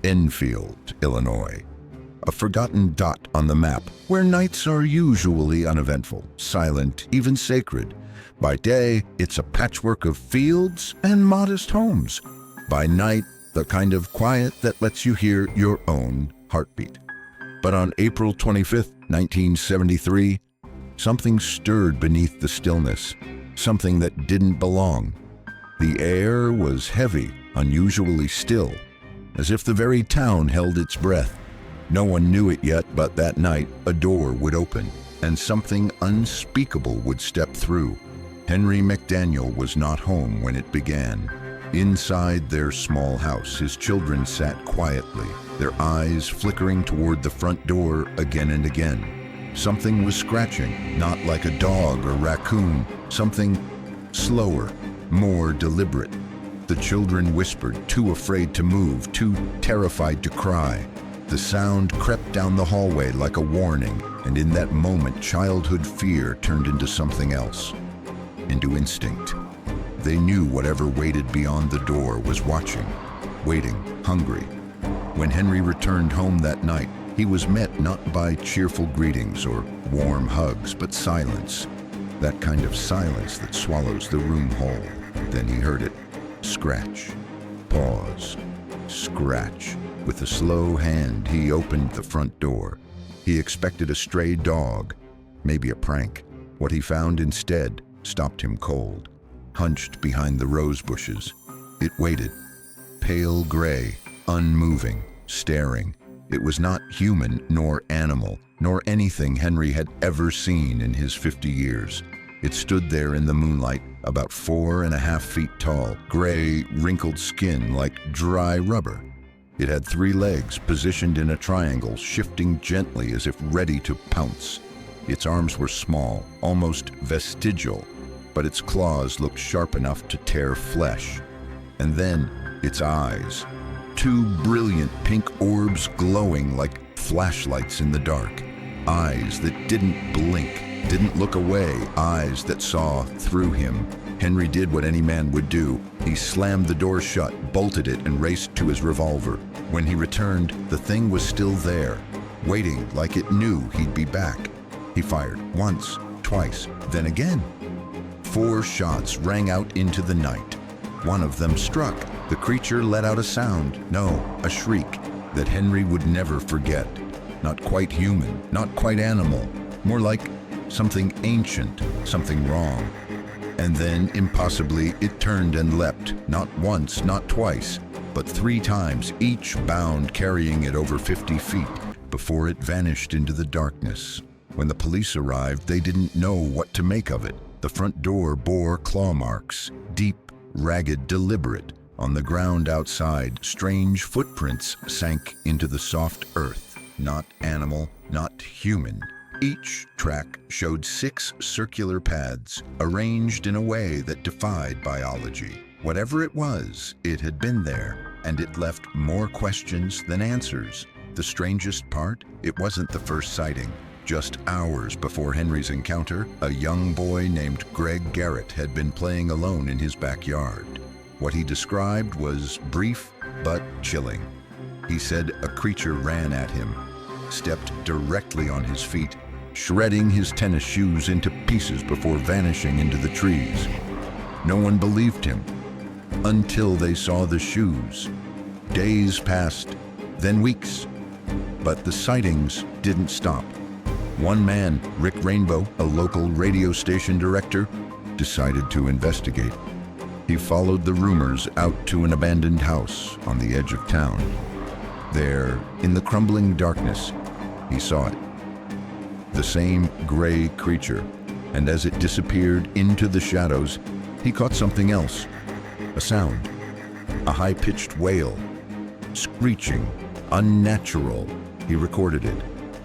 Enfield, Illinois. A forgotten dot on the map where nights are usually uneventful, silent, even sacred. By day, it's a patchwork of fields and modest homes. By night, the kind of quiet that lets you hear your own heartbeat. But on April 25th, 1973, something stirred beneath the stillness, something that didn't belong. The air was heavy, unusually still, as if the very town held its breath. No one knew it yet, but that night a door would open, and something unspeakable would step through. Henry McDaniel was not home when it began. Inside their small house, his children sat quietly, their eyes flickering toward the front door again and again. Something was scratching, not like a dog or raccoon, something slower, more deliberate. The children whispered, too afraid to move, too terrified to cry. The sound crept down the hallway like a warning, and in that moment, childhood fear turned into something else, into instinct. They knew whatever waited beyond the door was watching, waiting, hungry. When Henry returned home that night, he was met not by cheerful greetings or warm hugs, but silence. That kind of silence that swallows the room whole. Then he heard it. Scratch. Pause. Scratch. With a slow hand, he opened the front door. He expected a stray dog, maybe a prank. What he found instead stopped him cold. Hunched behind the rose bushes, it waited. Pale gray, unmoving, staring. It was not human, nor animal, nor anything Henry had ever seen in his 50 years. It stood there in the moonlight, about 4.5 feet tall, gray, wrinkled skin like dry rubber. It had 3 legs positioned in a triangle, shifting gently as if ready to pounce. Its arms were small, almost vestigial, but its claws looked sharp enough to tear flesh. And then its eyes, 2 brilliant pink orbs glowing like flashlights in the dark. Eyes that didn't blink, didn't look away, eyes that saw through him. Henry did what any man would do. He slammed the door shut, bolted it, and raced to his revolver. When he returned, the thing was still there, waiting like it knew he'd be back. He fired once, twice, then again. 4 shots rang out into the night. One of them struck. The creature let out a sound, no, a shriek, that Henry would never forget. Not quite human, not quite animal, more like something ancient, something wrong. And then, impossibly, it turned and leapt, not once, not twice, but 3 times, each bound carrying it over 50 feet, before it vanished into the darkness. When the police arrived, they didn't know what to make of it. The front door bore claw marks, deep, ragged, deliberate. On the ground outside, strange footprints sank into the soft earth. Not animal, not human. Each track showed 6 circular paths, arranged in a way that defied biology. Whatever it was, it had been there, and it left more questions than answers. The strangest part, it wasn't the first sighting. Just hours before Henry's encounter, a young boy named Greg Garrett had been playing alone in his backyard. What he described was brief but chilling. He said a creature ran at him, stepped directly on his feet, shredding his tennis shoes into pieces before vanishing into the trees. No one believed him until they saw the shoes. Days passed, then weeks, but the sightings didn't stop. One man, Rick Rainbow, a local radio station director, decided to investigate. He followed the rumors out to an abandoned house on the edge of town. There, in the crumbling darkness, he saw it. The same gray creature, and as it disappeared into the shadows, he caught something else. A sound, a high-pitched wail, screeching, unnatural. He recorded it,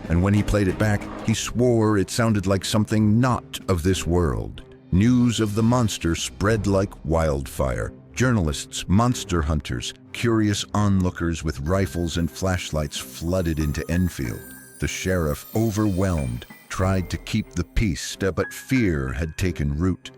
and when he played it back, he swore it sounded like something not of this world. News of the monster spread like wildfire. Journalists, monster hunters, curious onlookers with rifles and flashlights flooded into Enfield. The sheriff, overwhelmed, tried to keep the peace, but fear had taken root.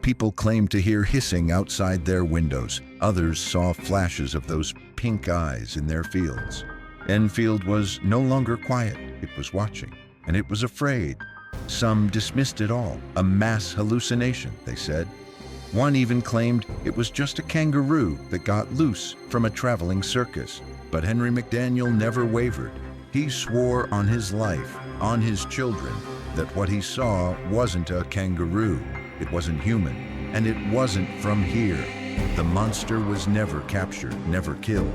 People claimed to hear hissing outside their windows. Others saw flashes of those pink eyes in their fields. Enfield was no longer quiet. It was watching, and it was afraid. Some dismissed it all. A mass hallucination, they said. One even claimed it was just a kangaroo that got loose from a traveling circus. But Henry McDaniel never wavered. He swore on his life, on his children, that what he saw wasn't a kangaroo. It wasn't human, and it wasn't from here. The monster was never captured, never killed.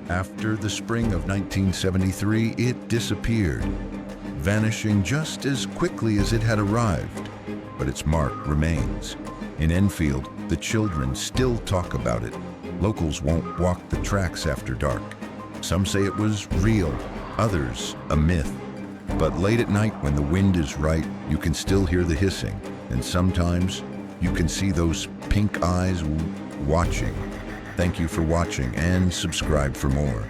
After the spring of 1973, it disappeared, vanishing just as quickly as it had arrived. But its mark remains. In Enfield, the children still talk about it. Locals won't walk the tracks after dark. Some say it was real, others a myth. But late at night, when the wind is right, you can still hear the hissing, and sometimes you can see those pink eyes watching. Thank you for watching, and subscribe for more.